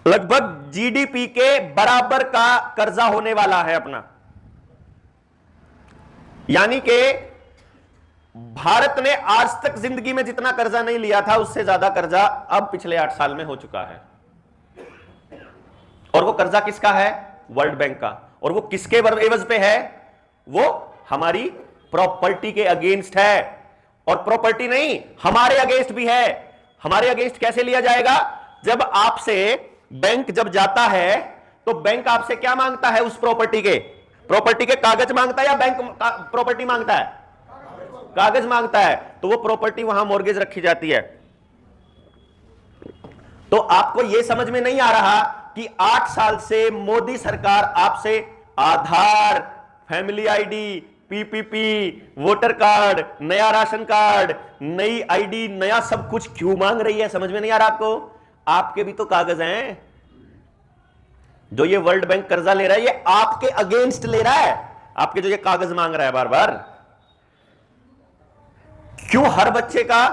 लगभग जीडीपी के बराबर का कर्जा होने वाला है अपना। यानी कि भारत ने आज तक जिंदगी में जितना कर्जा नहीं लिया था उससे ज्यादा कर्जा अब पिछले 8 साल में हो चुका है। और वो कर्जा किसका है? वर्ल्ड बैंक का। और वो किसके एवज पे है? वो हमारी प्रॉपर्टी के अगेंस्ट है। और प्रॉपर्टी नहीं, हमारे अगेंस्ट भी है। हमारे अगेंस्ट कैसे लिया जाएगा? जब आपसे बैंक जब जाता है तो बैंक आपसे क्या मांगता है? उस प्रॉपर्टी के कागज मांगता है या बैंक प्रॉपर्टी मांगता है? कागज मांगता है। तो वो प्रॉपर्टी वहां मॉर्गेज रखी जाती है। तो आपको यह समझ में नहीं आ रहा कि 8 साल से मोदी सरकार आपसे Aadhaar, family ID, PPP, voter card, नया राशन कार्ड, नई आईडी, नया सब कुछ क्यों मांग रही है? समझ में नहीं आ रहा आपको? आपके भी तो कागज हैं। जो ये वर्ल्ड बैंक कर्जा ले रहा है ये आपके अगेंस्ट ले रहा है। आपके जो ये कागज मांग रहा है बार बार। क्यों हर बच्चे का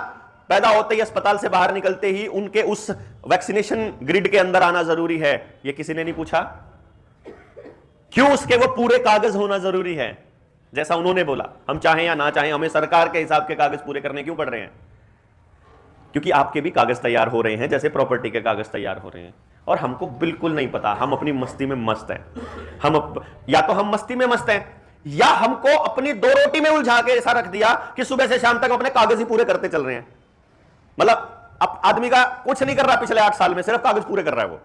पैदा होते ही अस्पताल से बाहर निकलते ही उनके उस वैक्सीनेशन ग्रिड के अंदर आना जरूरी है? ये किसी ने नहीं पूछा। क्यों उसके वो पूरे कागज होना जरूरी है? जैसा उन्होंने बोला, हम चाहें या ना चाहें हमें सरकार के हिसाब के कागज पूरे करने क्यों पड़ रहे हैं? क्योंकि आपके भी कागज तैयार हो रहे हैं जैसे प्रॉपर्टी के कागज तैयार हो रहे हैं। और हमको बिल्कुल नहीं पता, हम अपनी मस्ती में मस्त हैं। या तो हम मस्ती में मस्त हैं या हमको अपनी 2 रोटी में उलझा के ऐसा रख दिया कि सुबह से शाम तक अपने कागज ही पूरे करते चल रहे हैं। मतलब अब आदमी का कुछ नहीं कर रहा पिछले 8 साल में, सिर्फ कागज पूरे कर रहा है। वो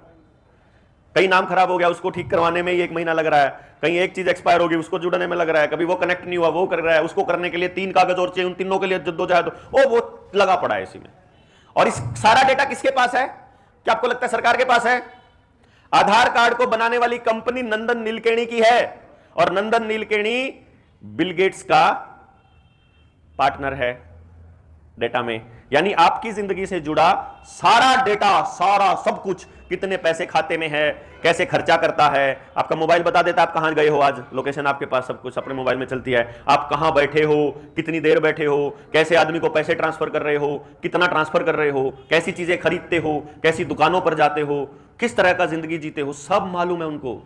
कहीं नाम खराब हो गया उसको ठीक करवाने में ही 1 महीना लग रहा है, कहीं एक चीज एक्सपायर होगी उसको जुड़ने में लग रहा है, कभी वो कनेक्ट नहीं हुआ वो कर रहा है, उसको करने के लिए 3 कागज और चाहिए, उन तीनों के लिए जद्दोजहद वो लगा पड़ा है इसी में। और इस सारा डेटा किसके पास है? क्या आपको लगता है सरकार के पास है? आधार कार्ड को बनाने वाली कंपनी नंदन नीलकेणी की है। और नंदन नीलकेणी बिल गेट्स का पार्टनर है डेटा में। यानी आपकी जिंदगी से जुड़ा सारा डेटा, सारा सब कुछ, कितने पैसे खाते में है, कैसे खर्चा करता है, आपका मोबाइल बता देता है आप कहां गए हो, आज लोकेशन आपके पास सब कुछ अपने मोबाइल में चलती है, आप कहां बैठे हो, कितनी देर बैठे हो, कैसे आदमी को पैसे ट्रांसफर कर रहे हो, कितना ट्रांसफर कर रहे हो, कैसी चीजें खरीदते हो, कैसी दुकानों पर जाते हो, किस तरह का जिंदगी जीते हो, सब मालूम है उनको।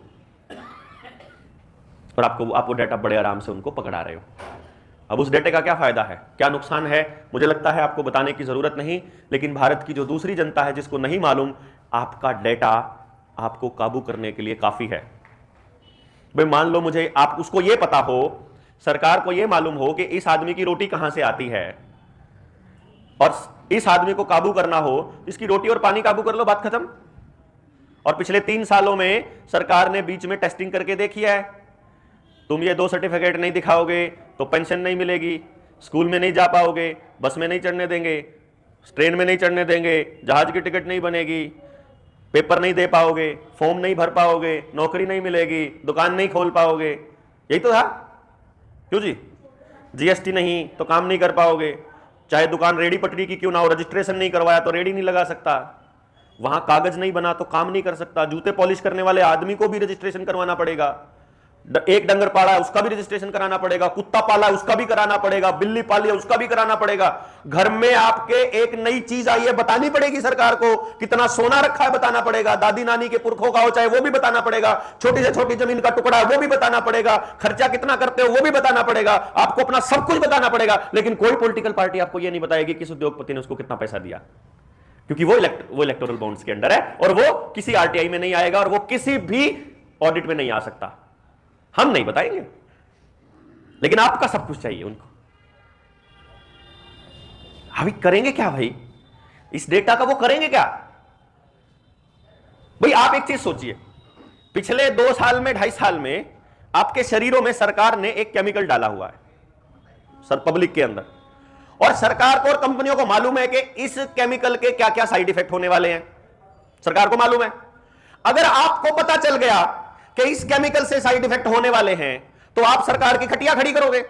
और आपको डेटा बड़े आराम से उनको पकड़ा रहे हो। अब उस डेटे का क्या फायदा है, क्या नुकसान है, मुझे लगता है आपको बताने की जरूरत नहीं। लेकिन भारत की जो दूसरी जनता है जिसको नहीं मालूम, आपका डेटा आपको काबू करने के लिए काफी है। भाई मान लो मुझे आप उसको यह पता हो, सरकार को यह मालूम हो कि इस आदमी की रोटी कहां से आती है और इस आदमी को काबू करना हो, इसकी रोटी और पानी काबू कर लो, बात खत्म। और पिछले 3 सालों में सरकार ने बीच में टेस्टिंग करके देखी है। तुम ये 2 सर्टिफिकेट नहीं दिखाओगे तो पेंशन नहीं मिलेगी, स्कूल में नहीं जा पाओगे, बस में नहीं चढ़ने देंगे, ट्रेन में नहीं चढ़ने देंगे, जहाज की टिकट नहीं बनेगी, पेपर नहीं दे पाओगे, फॉर्म नहीं भर पाओगे, नौकरी नहीं मिलेगी, दुकान नहीं खोल पाओगे। यही तो था। क्यों जी? जीएसटी नहीं तो काम नहीं कर पाओगे, चाहे दुकान रेडी पटरी की क्यों ना हो, रजिस्ट्रेशन नहीं करवाया तो रेडी नहीं लगा सकता, वहां कागज नहीं बना तो काम नहीं कर सकता, जूते पॉलिश करने वाले आदमी को भी रजिस्ट्रेशन करवाना पड़ेगा, एक डंगर पाला है उसका भी रजिस्ट्रेशन कराना पड़ेगा, कुत्ता पाला है उसका भी कराना पड़ेगा, बिल्ली पाली है उसका भी कराना पड़ेगा, घर में आपके एक नई चीज आई है बतानी पड़ेगी सरकार को, कितना सोना रखा है बताना पड़ेगा, दादी नानी के पुरखों का हो चाहे वो भी बताना पड़ेगा, छोटी से छोटी जमीन का टुकड़ा है वो भी बताना पड़ेगा, खर्चा कितना करते हो वो भी बताना पड़ेगा, आपको अपना सब कुछ बताना पड़ेगा। लेकिन कोई पॉलिटिकल पार्टी आपको यह नहीं बताएगी किस उद्योगपति ने उसको कितना पैसा दिया, क्योंकि वो इलेक्टोरल बॉन्ड्स के अंडर है और वो किसी आरटीआई में नहीं आएगा और वो किसी भी ऑडिट में नहीं आ सकता। हम नहीं बताएंगे, लेकिन आपका सब कुछ चाहिए उनको। अभी करेंगे क्या भाई इस डेटा का? वो करेंगे क्या भाई? आप एक चीज सोचिए, पिछले 2 साल में 2.5 साल में आपके शरीरों में सरकार ने एक केमिकल डाला हुआ है सर पब्लिक के अंदर, और सरकार को और कंपनियों को मालूम है कि इस केमिकल के क्या क्या साइड इफेक्ट होने वाले हैं, सरकार को मालूम है। अगर आपको पता चल गया कि इस केमिकल से साइड इफेक्ट होने वाले हैं तो आप सरकार की खटिया खड़ी करोगे,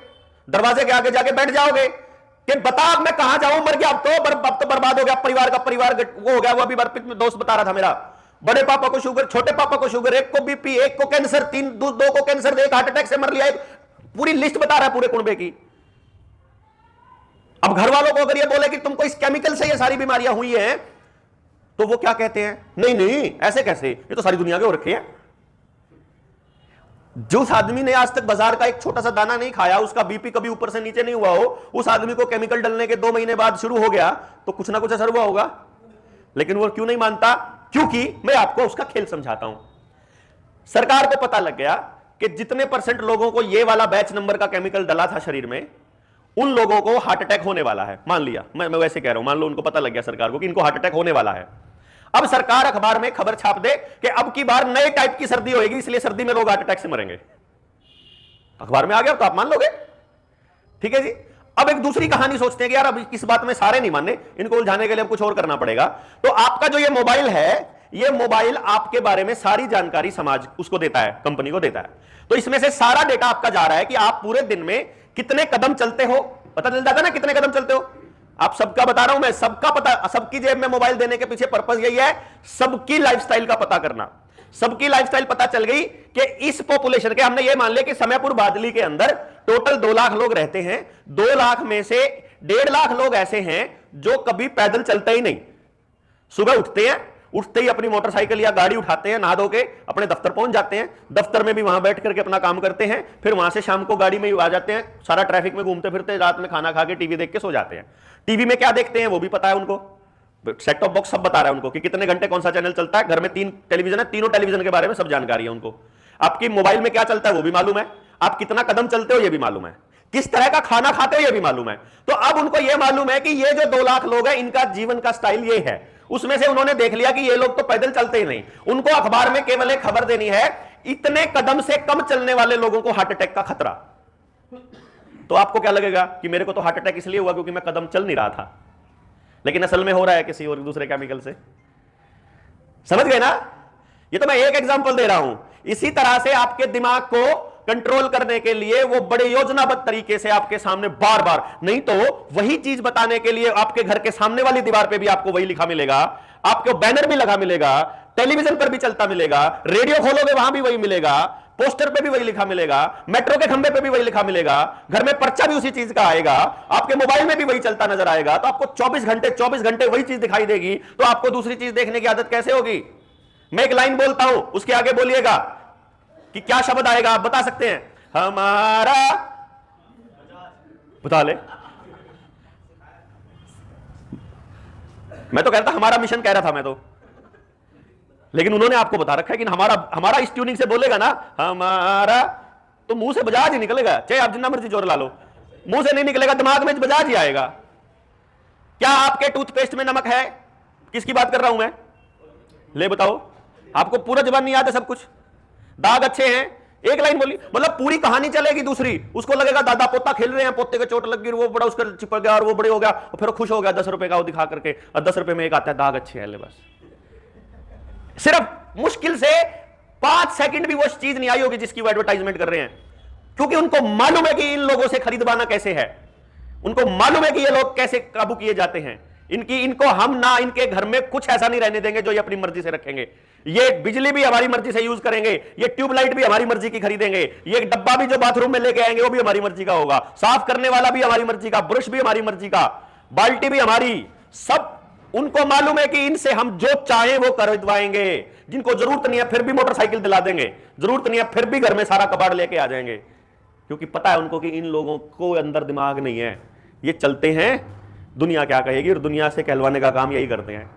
दरवाजे के आगे जाके बैठ जाओगे कि बता अब मैं कहां जाऊं, मर गया, अब तो बर्बाद हो गया, परिवार वो हो गया। वो अभी बर्पित में दोस्त बता रहा था मेरा, बड़े पापा को शुगर, छोटे पापा को शुगर, एक को बीपी, एक को कैंसर, 2 को कैंसर, एक हार्ट अटैक से मर लिया, पूरी लिस्ट बता रहा है पूरे कुनबे की। अब घर वालों को अगर ये बोले कि तुमको इस केमिकल से ये सारी बीमारियां हुई हैं तो वो क्या कहते हैं, नहीं नहीं ऐसे कैसे, ये तो सारी दुनिया के हो रखे हैं। जिस आदमी ने आज तक बाजार का एक छोटा सा दाना नहीं खाया, उसका बीपी कभी ऊपर से नीचे नहीं हुआ हो, उस आदमी को केमिकल डलने के 2 महीने बाद शुरू हो गया तो कुछ ना कुछ असर हुआ होगा। लेकिन वो क्यों नहीं मानता, क्योंकि मैं आपको उसका खेल समझाता हूं। सरकार को पता लग गया कि जितने % लोगों को ये वाला बैच नंबर का केमिकल डला था शरीर में, उन लोगों को हार्ट अटैक होने वाला है। मान लिया, मैं वैसे कह रहा हूं, मान लो उनको पता लग गया सरकार को कि इनको हार्ट अटैक होने वाला है। अब सरकार अखबार में खबर छाप दे कि अब की बार नए टाइप की सर्दी होगी, इसलिए सर्दी में लोग हार्ट अटैक से मरेंगे। अखबार में आ गया तो आप मान लोगे, ठीक है जी। अब एक दूसरी कहानी सोचते हैं कि यार अब इस बात में सारे नहीं मानने, इनको उलझाने के लिए अब कुछ और करना पड़ेगा। तो आपका जो ये मोबाइल है, ये मोबाइल आपके बारे में सारी जानकारी समाज उसको देता है, कंपनी को देता है। तो इसमें से सारा डेटा आपका जा रहा है कि आप पूरे दिन में कितने कदम चलते हो, पता चल जाता है ना कितने कदम चलते हो। आप सबका बता रहा हूं मैं, सबका पता, सबकी जेब में मोबाइल देने के पीछे पर्पस यही है, सबकी लाइफस्टाइल का पता करना। सबकी लाइफस्टाइल पता चल गई कि इस पॉपुलेशन के, हमने ये मान लिया कि समयपुर बादली के अंदर टोटल 2 लाख लोग रहते हैं। 2 लाख में से 1.5 लाख लोग ऐसे हैं जो कभी पैदल चलते ही नहीं। सुबह उठते ही अपनी मोटरसाइकिल या गाड़ी उठाते हैं, नहा धो के अपने दफ्तर पहुंच जाते हैं, दफ्तर में भी वहां बैठ करके अपना काम करते हैं, फिर वहां से शाम को गाड़ी में ही आ जाते हैं, सारा ट्रैफिक में घूमते फिरते, रात में खाना खा के टीवी देख के सो जाते हैं। टीवी में क्या देखते हैं वो भी पता है उनको, सेट टॉप बॉक्स सब बता रहा है उनको कि कितने घंटे कौन सा चैनल चलता है। घर में 3 टेलीविजन है, तीनों टेलीविजन के बारे में सब जानकारी है उनको। आपकी मोबाइल में क्या चलता है वो भी मालूम है, आप कितना कदम चलते हो ये भी मालूम है, किस तरह का खाना खाते हो ये भी मालूम है। तो अब उनको ये मालूम है कि ये जो 2 लाख लोग हैं, इनका जीवन का स्टाइल ये है। उसमें से उन्होंने देख लिया कि ये लोग तो पैदल चलते ही नहीं। उनको अखबार में केवल एक खबर देनी है, इतने कदम से कम चलने वाले लोगों को हार्ट अटैक का खतरा। तो आपको क्या लगेगा कि मेरे को तो हार्ट अटैक इसलिए हुआ क्योंकि मैं कदम चल नहीं रहा था, लेकिन असल में हो रहा है किसी और दूसरे केमिकल से। समझ गए ना? ये तो मैं एक एग्जांपल दे रहा हूं। इसी तरह से आपके दिमाग को कंट्रोल करने के लिए वो बड़े योजनाबद्ध तरीके से आपके सामने बार बार, नहीं तो वही चीज बताने के लिए आपके घर के सामने वाली दीवार पे भी आपको वही लिखा मिलेगा, आपको बैनर भी लगा मिलेगा, टेलीविजन पर भी चलता मिलेगा, रेडियो खोलोगे वहां भी वही मिलेगा, पोस्टर पे भी वही लिखा मिलेगा, मेट्रो के खंबे पे भी वही लिखा मिलेगा, घर में पर्चा भी उसी चीज का आएगा, आपके मोबाइल में भी वही चलता नजर आएगा। तो आपको 24 घंटे वही चीज दिखाई देगी, तो आपको दूसरी चीज देखने की आदत कैसे होगी? मैं एक लाइन बोलता हूं, उसके आगे बोलिएगा कि क्या शब्द आएगा, आप बता सकते हैं? हमारा, बता ले। मैं तो कह रहा था हमारा मिशन कह रहा था मैं तो, लेकिन उन्होंने आपको बता रखा है कि हमारा इस ट्यूनिंग से बोलेगा ना हमारा, तो मुंह से बजाज ही निकलेगा, चाहे आप जितना मर्जी जोर ला लो, मुंह से नहीं निकलेगा, दिमाग में बजाज ही आएगा। क्या आपके टूथपेस्ट में नमक है? किसकी बात कर रहा हूं मैं? ले बताओ, आपको पूरा जबान नहीं याद है सब कुछ? दाग अच्छे हैं, एक लाइन बोली, मतलब पूरी कहानी चलेगी। दूसरी, उसको लगेगा दादा पोता खेल रहे हैं, पोते को चोट लग गई, वो बड़ा उसका चिपक गया और वो बड़े हो गया, और फिर खुश हो गया 10 रुपए का वो दिखा करके, और 10 रुपए में एक आता है दाग अच्छे हैं, ले बस। सिर्फ मुश्किल से 5 सेकंड भी वो चीज नहीं आई होगी जिसकी वो एडवर्टाइजमेंट कर रहे हैं, क्योंकि उनको मालूम है कि इन लोगों से खरीदवाना कैसे है, उनको मालूम है कि ये लोग कैसे काबू किए जाते हैं। इनको हम ना इनके घर में कुछ ऐसा नहीं रहने देंगे जो ये अपनी मर्जी से रखेंगे। ये बिजली भी हमारी मर्जी से यूज करेंगे, ये ट्यूबलाइट भी हमारी मर्जी की खरीदेंगे, ये डब्बा भी जो बाथरूम में लेके आएंगे वो भी हमारी मर्जी का होगा, साफ करने वाला भी हमारी मर्जी का, ब्रश भी हमारी मर्जी का, बाल्टी भी हमारी, सब। उनको मालूम है कि इनसे हम जो चाहे वो करवाएंगे। जिनको जरूरत नहीं है फिर भी मोटरसाइकिल दिला देंगे, जरूरत नहीं है फिर भी घर में सारा कबाड़ लेके आ जाएंगे, क्योंकि पता है उनको कि इन लोगों को अंदर दिमाग नहीं है। ये चलते हैं दुनिया क्या कहेगी और दुनिया से कहलवाने का काम यही करते हैं।